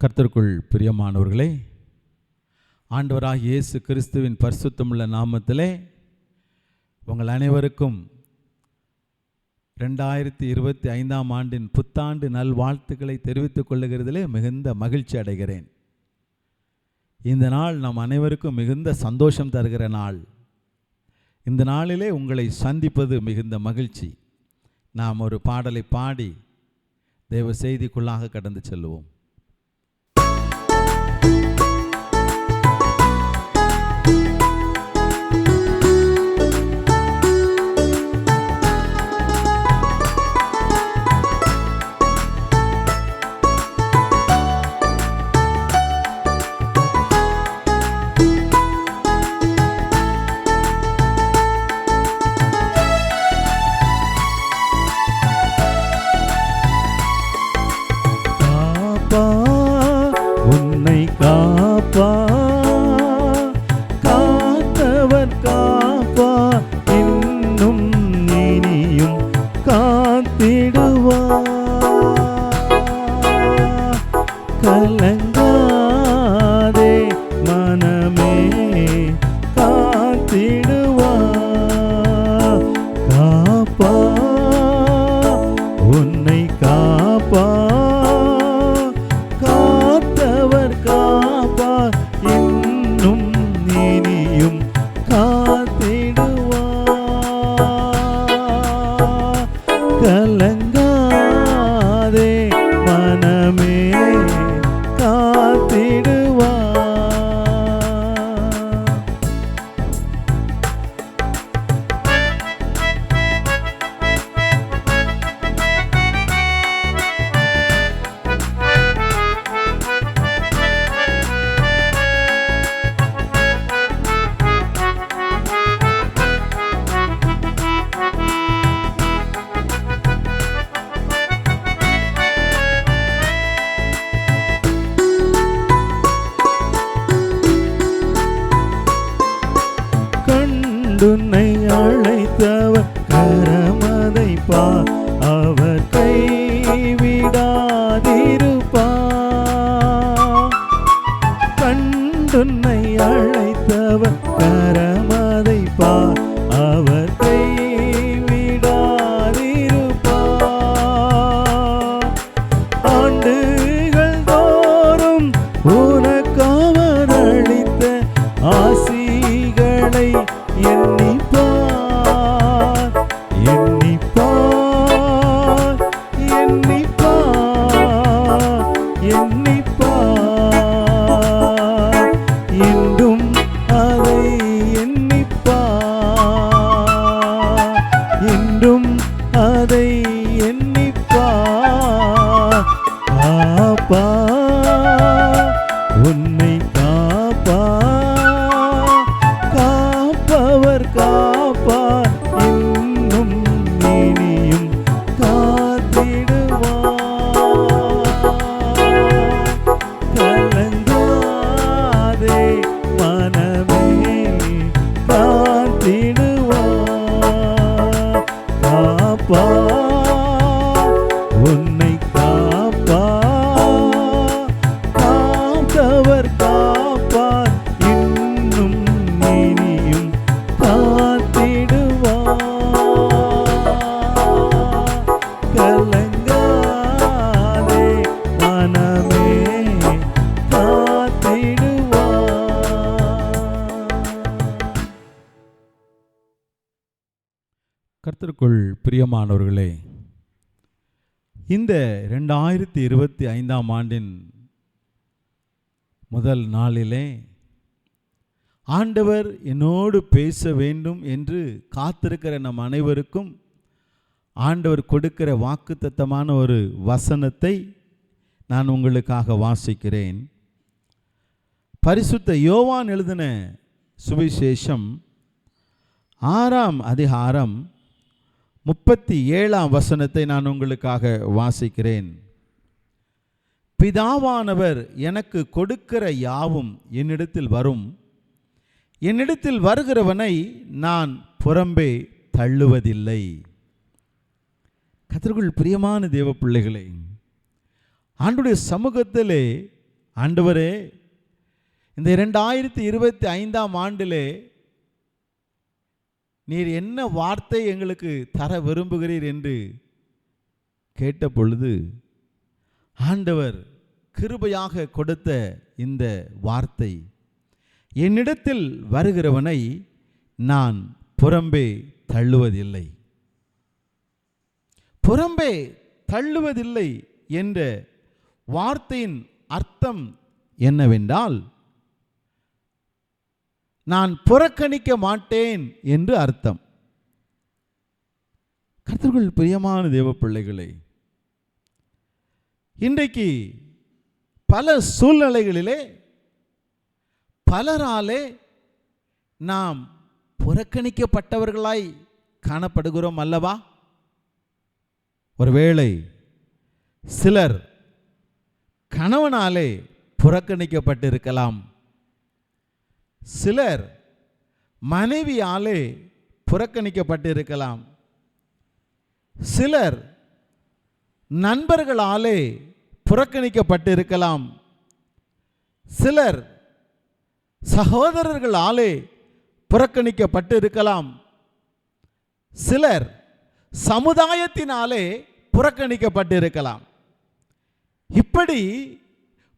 கர்த்தருக்குள் பிரியமானவர்களே, ஆண்டவராகிய இயேசு கிறிஸ்துவின் பரிசுத்தமுள்ள நாமத்திலே உங்கள் அனைவருக்கும் 2025ஆம் ஆண்டின் புத்தாண்டு நல்வாழ்த்துக்களை தெரிவித்துக் கொள்ளுகிறதிலே மிகுந்த மகிழ்ச்சி அடைகிறேன். இந்த நாள் நம் அனைவருக்கும் மிகுந்த சந்தோஷம் தருகிற நாள். இந்த நாளிலே உங்களை சந்திப்பது மிகுந்த மகிழ்ச்சி. நாம் ஒரு பாடலை பாடி தேவ செய்திக்குள்ளாக கடந்து செல்வோம். உன்னை காப்பா காத்தவர் காப்பா இன்னும் இனியும் காத்திடுவா. கலங்காதே மனமே காத்திடுவா. காப்பா உன்னை காப்பா இன்னும் இனியும் காத்திடுவா. கலங்காதே மனமே காத்திடுவா. உன்னை அழைத்தவர் கரமதை பா, அவர் கைவிடாதிருப்பா. கண்டுன்னை அழைத்தவர் கரமதை பா, அவர் கைவிடாதிருப்பா. ஆண்டுகள் தோறும் உனக்காவர் அளித்த ஆசிகளை எண்ணிப்பார் எண்ணிப்பார் எண்ணிப்பார் எண்ணிப்பார் என்றும் அதை எண்ணிப்பார் என்றும் அதை எண்ணிப்பார். காப்பா உன்னை காப்பா காப்பவர் காப்பா இன்னும் இனியும் காத்திடுவா. கலங்காதே மனமே காத்திடுவா. காப்பா உன்னை காப்பா காத்தவர் காப்பா இன்னும் இனியும் காத்திடுவா. கலங்காதே மனமே காத்திடுவா. கர்த்தருக்குள் பிரியமானவர்களே, இந்த 2025ஆம் ஆண்டின் முதல் நாளிலே ஆண்டவர் என்னோடு பேச வேண்டும் என்று காத்திருக்கிற நம் அனைவருக்கும் ஆண்டவர் கொடுக்கிற வாக்குத்தத்தமான ஒரு வசனத்தை நான் உங்களுக்காக வாசிக்கிறேன். பரிசுத்த யோவான் எழுதின சுவிசேஷம் 6ஆம் அதிகாரம் 37ஆம் வசனத்தை நான் உங்களுக்காக வாசிக்கிறேன். பிதாவானவர் எனக்கு கொடுக்கிற யாவும் என்னிடத்தில் வரும், என்னிடத்தில் வருகிறவனை நான் புறம்பே தள்ளுவதில்லை. கர்த்தருக்குள் பிரியமான தேவ பிள்ளைகளே, ஆண்டவருடைய சமூகத்திலே ஆண்டவரே, இந்த 2025ஆம் ஆண்டிலே நீர் என்ன வார்த்தை எங்களுக்கு தர விரும்புகிறீர் என்று கேட்ட பொழுது ஆண்டவர் கிருபையாக கொடுத்த இந்த வார்த்தை, என்னிடத்தில் வருகிறவனை நான் புறம்பே தள்ளுவதில்லை. புறம்பே தள்ளுவதில்லை என்ற வார்த்தையின் அர்த்தம் என்னவென்றால், நான் புறக்கணிக்க மாட்டேன் என்று அர்த்தம். கர்த்தருக்குள் பிரியமான தேவ பிள்ளைகளே, இன்றைக்கு பல சூழ்நிலைகளிலே பலராலே நாம் புறக்கணிக்கப்பட்டவர்களாய் காணப்படுகிறோம் அல்லவா? ஒருவேளை சிலர் கணவனாலே புறக்கணிக்கப்பட்டிருக்கலாம், சிலர் மனைவியாலே புறக்கணிக்கப்பட்டிருக்கலாம், சிலர் நண்பர்களாலே புறக்கணிக்கப்பட்டிருக்கலாம், சிலர் சகோதரர்களாலே புறக்கணிக்கப்பட்டிருக்கலாம், சிலர் சமுதாயத்தினாலே புறக்கணிக்கப்பட்டிருக்கலாம். இப்படி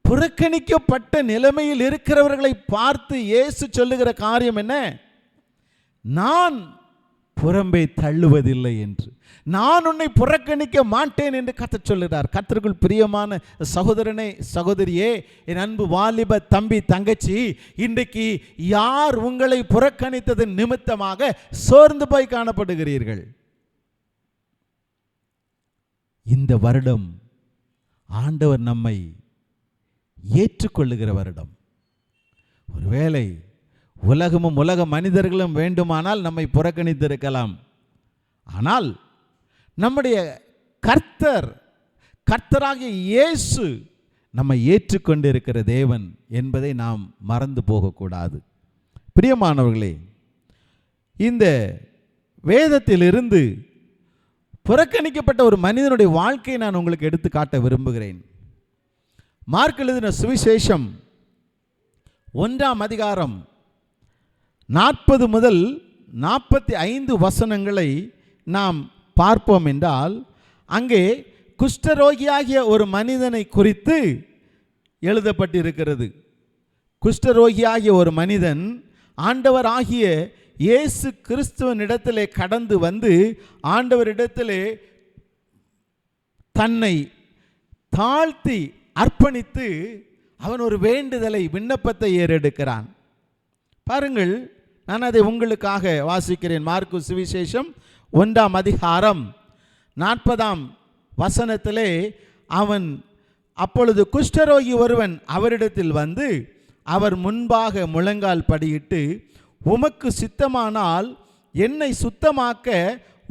புறக்கணிக்கப்பட்ட நிலைமையில் இருக்கிறவர்களை பார்த்து இயேசு சொல்லுகிற காரியம் என்ன? நான் புறம்பே தள்ளுவதில்லை என்று, நான் உன்னை புறக்கணிக்க மாட்டேன் என்று கர்த்தர் சொல்லுகிறார். கர்த்தருக்குள் பிரியமான சகோதரனே, சகோதரியே, என் அன்பு வாலிப தம்பி தங்கச்சி, இன்றைக்கு யார் உங்களை புறக்கணித்ததன் நிமித்தமாக சோர்ந்து போய் காணப்படுகிறீர்கள்? இந்த வருடம் ஆண்டவர் நம்மை ஏற்றுக்கொள்ளுகிற வருடம். ஒருவேளை உலகமும் உலக மனிதர்களும் வேண்டுமானால் நம்மை புறக்கணித்திருக்கலாம், ஆனால் நம்முடைய கர்த்தராகிய இயேசு நம்மை ஏற்றுக்கொண்டிருக்கிற தேவன் என்பதை நாம் மறந்து போகக்கூடாது. பிரியமானவர்களே, இந்த வேதத்திலிருந்து புறக்கணிக்கப்பட்ட ஒரு மனிதனுடைய வாழ்க்கையை நான் உங்களுக்கு எடுத்து காட்ட விரும்புகிறேன். மார்க் எழுதின சுவிசேஷம் 1ஆம் அதிகாரம் 40 முதல் 45 வசனங்களை நாம் பார்ப்போம் என்றால், அங்கே குஷ்டரோகியாகிய ஒரு மனிதனை குறித்து எழுதப்பட்டிருக்கிறது. குஷ்டரோகியாகிய ஒரு மனிதன் ஆண்டவர் ஆகிய இயேசு கிறிஸ்துவனிடத்திலே கடந்து வந்து ஆண்டவரிடத்திலே தன்னை தாழ்த்தி அர்ப்பணித்து அவன் ஒரு வேண்டுதலை, விண்ணப்பத்தை ஏறெடுக்கிறான். பாருங்கள், நான் அதை உங்களுக்காக வாசிக்கிறேன். மார்க்கு சுவிசேஷம் 1ஆம் அதிகாரம் 40ஆம் வசனத்திலே, அவன் அப்பொழுது குஷ்டரோகி ஒருவன் அவரிடத்தில் வந்து அவர் முன்பாக முழங்கால் படியிட்டு, உமக்கு சித்தமானால் என்னை சுத்தமாக்க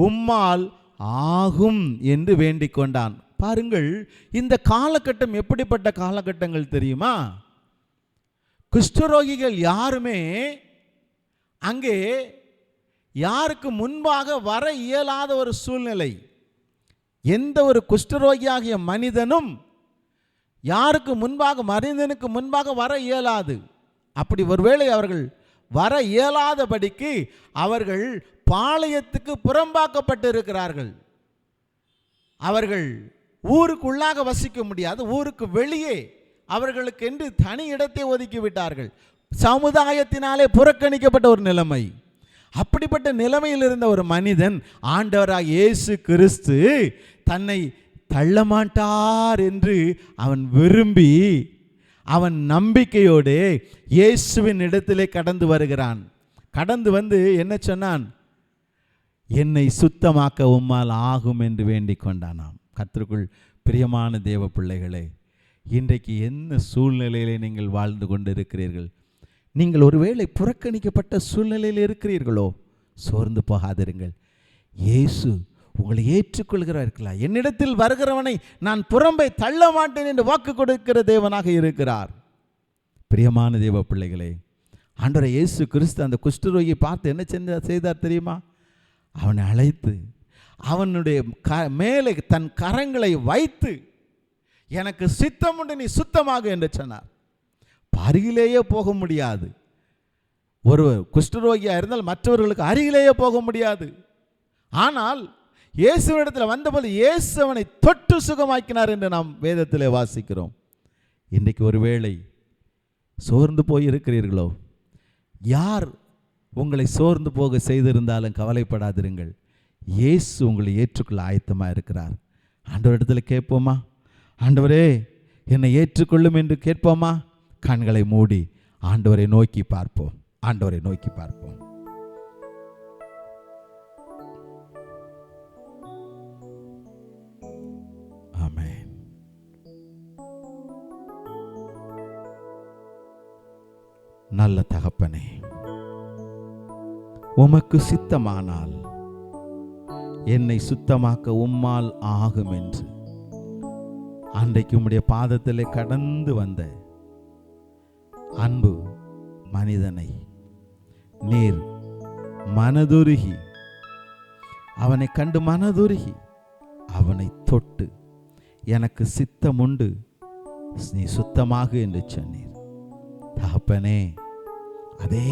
உம்மால் ஆகும் என்று வேண்டிக் கொண்டான். பாருங்கள், இந்த காலகட்டம் எப்படிப்பட்ட காலகட்டங்கள் தெரியுமா? குஷ்டரோகிகள் யாருமே அங்கே யாருக்கு முன்பாக வர இயலாத ஒரு சூழ்நிலை. எந்த ஒரு குஷ்டரோகியாகிய மனிதனும் யாருக்கு முன்பாக, மனிதனுக்கு முன்பாக வர இயலாது. அப்படி ஒருவேளை அவர்கள் வர இயலாதபடிக்கு அவர்கள் பாளையத்துக்கு புறம்பாக்கப்பட்டு இருக்கிறார்கள். அவர்கள் ஊருக்குள்ளாக வசிக்க முடியாது, ஊருக்கு வெளியே அவர்களுக்கு என்று தனி இடத்தை ஒதுக்கி விட்டார்கள். சமுதாயத்தினாலே புறக்கணிக்கப்பட்ட ஒரு நிலைமை. அப்படிப்பட்ட நிலைமையில் இருந்த ஒரு மனிதன் ஆண்டவராக இயேசு கிறிஸ்து தன்னை தள்ளமாட்டார் என்று அவன் விரும்பி, அவன் நம்பிக்கையோடு இயேசுவின் இடத்திலே கடந்து வருகிறான். கடந்து வந்து என்ன சொன்னான்? என்னை சுத்தமாக்க உம்மால் ஆகும் என்று வேண்டிக் கொண்டானாம். கர்த்தருக்குள் பிரியமான தேவ பிள்ளைகளே, இன்றைக்கு என்ன சூழ்நிலையிலே நீங்கள் வாழ்ந்து கொண்டு இருக்கிறீர்கள்? நீங்கள் ஒருவேளை புறக்கணிக்கப்பட்ட சூழ்நிலையில் இருக்கிறீர்களோ, சோர்ந்து போகாதிருங்கள். இயேசு உங்களை ஏற்றுக்கொள்கிறார். என்னிடத்தில் வருகிறவனை நான் புறம்பே தள்ள மாட்டேன் என்று வாக்கு கொடுக்கிற தேவனாக இருக்கிறார். பிரியமான தேவ பிள்ளைகளே, ஆண்டவரே இயேசு கிறிஸ்து அந்த குஷ்டரோகியை பார்த்து என்ன செய்தார் தெரியுமா? அவனை அழைத்து அவனுடைய மேலே தன் கரங்களை வைத்து, எனக்கு சித்தம் உண்டு, நீ சுத்தமாக என்று சொன்னார். அருகிலேயே போக முடியாது. ஒரு குஷ்டரோகியாக இருந்தால் மற்றவர்களுக்கு அருகிலேயே போக முடியாது. ஆனால் இயேசுவிடத்தில் வந்தபோது இயேசு அவனை தொட்டு சுகமாக்கினார் என்று நாம் வேதத்திலே வாசிக்கிறோம். இன்றைக்கு ஒருவேளை சோர்ந்து போயிருக்கிறீர்களோ, யார் உங்களை சோர்ந்து போக செய்திருந்தாலும் கவலைப்படாதிருங்கள். இயேசு உங்களை ஏற்றுக்கொள்ள ஆயத்தமாக இருக்கிறார். ஆண்டவரிடத்தில் கேட்போமா? ஆண்டவரே என்னை ஏற்றுக்கொள்ளும் என்று கேட்போமா? கண்களை மூடி ஆண்டவரை நோக்கி பார்ப்போம். ஆண்டவரை நோக்கி பார்ப்போம். ஆமென். நல்ல தகப்பனே, உமக்கு சித்தமானால் என்னை சுத்தமாக்க உம்மால் ஆகும் என்று அன்றைக்கு உம்முடைய பாதத்திலே கடந்து வந்த அன்பு மனிதனை நீர் மனதுருகி, அவனை கண்டு மனதுருகி அவனை தொட்டு எனக்கு சித்தம் உண்டு, நீ சுத்தமாக என்று சொன்னீர். தகப்பனே, அதே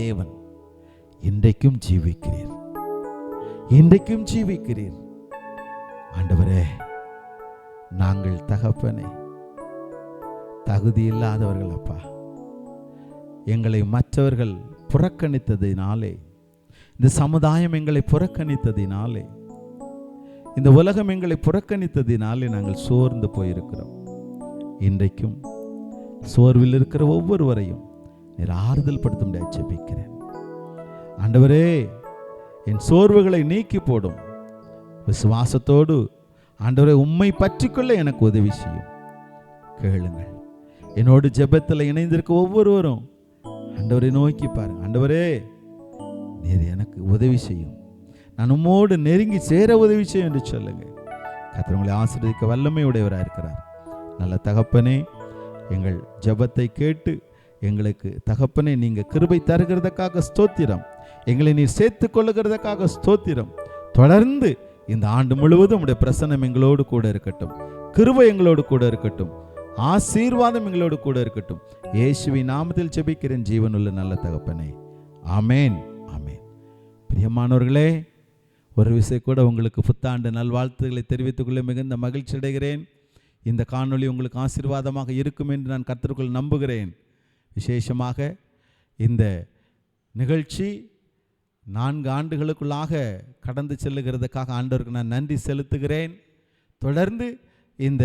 தேவன் இன்றைக்கும் ஜீவிக்கிறீர், இன்றைக்கும் ஜீவிக்கிறீர். ஆண்டவரே, நாங்கள் தகப்பனே தகுதி இல்லாதவர்கள் அப்பா. எங்களை மற்றவர்கள் புறக்கணித்ததினாலே, இந்த சமுதாயம் எங்களை புறக்கணித்ததினாலே, இந்த உலகம் எங்களை புறக்கணித்ததினாலே நாங்கள் சோர்ந்து போயிருக்கிறோம். இன்றைக்கும் சோர்வில் இருக்கிற ஒவ்வொருவரையும் நீர் ஆறுதல் படுத்த முடியாது ஜெபிக்கிறேன். ஆண்டவரே, என் சோர்வுகளை நீக்கி போடும். விசுவாசத்தோடு ஆண்டவரே உம்மை பற்றிக்கொள்ள எனக்கு உதவி செய்யும். கேளுங்கள். என்னோடு ஜெபத்தில் இணைந்திருக்க ஒவ்வொருவரும் ஆண்டவரை நோக்கி பாருங்க. ஆண்டவரே, நீர் எனக்கு உதவி செய்யும், நான் உம்மோடு நெருங்கி சேர உதவி செய்யும் என்று சொல்லுங்க. கர்த்தர் உங்களை ஆசீர்வதிக்க வல்லமை உடையவராக இருக்கிறார். நல்ல தகப்பனே, எங்கள் ஜெபத்தை கேட்டு எங்களுக்கு தகப்பனே நீங்க கிருபை தருகிறதுக்காக ஸ்தோத்திரம். எங்களை நீர் சேர்த்து கொள்ளுகிறதுக்காக ஸ்தோத்திரம். தொடர்ந்து இந்த ஆண்டு முழுவதும் உடைய பிரசன்னம் எங்களோடு கூட இருக்கட்டும். கிருபை எங்களோடு கூட இருக்கட்டும். ஆசீர்வாதம் எங்களோடு கூட இருக்கட்டும். இயேசுவின் நாமத்தில் ஜெபிக்கிறேன் ஜீவனுள்ள நல்ல தகப்பனே. ஆமேன், ஆமேன். பிரியமானவர்களே, ஒரு விஷயம் கூட உங்களுக்கு புத்தாண்டு நல்வாழ்த்துக்களை தெரிவித்துக் கொள்ள மிகுந்த மகிழ்ச்சி அடைகிறேன். இந்த காணொளி உங்களுக்கு ஆசீர்வாதமாக இருக்கும் என்று நான் கர்த்தருக்குள் நம்புகிறேன். விசேஷமாக இந்த நிகழ்ச்சி 4 ஆண்டுகளுக்குள்ளாக கடந்து செல்லுகிறதுக்காக ஆண்டவருக்கு நான் நன்றி செலுத்துகிறேன். தொடர்ந்து இந்த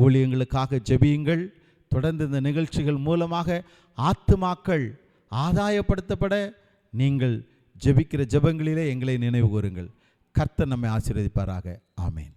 ஊழியங்களுக்காக ஜெபியுங்கள். தொடர்ந்து இந்த நிகழ்ச்சிகள் மூலமாக ஆத்துமாக்கள் ஆதாயப்படுத்தப்பட நீங்கள் ஜெபிக்கிற ஜெபங்களிலே எங்களை நினைவு கூறுங்கள். கர்த்தர் நம்மை ஆசீர்வதிப்பாராக. ஆமேன்.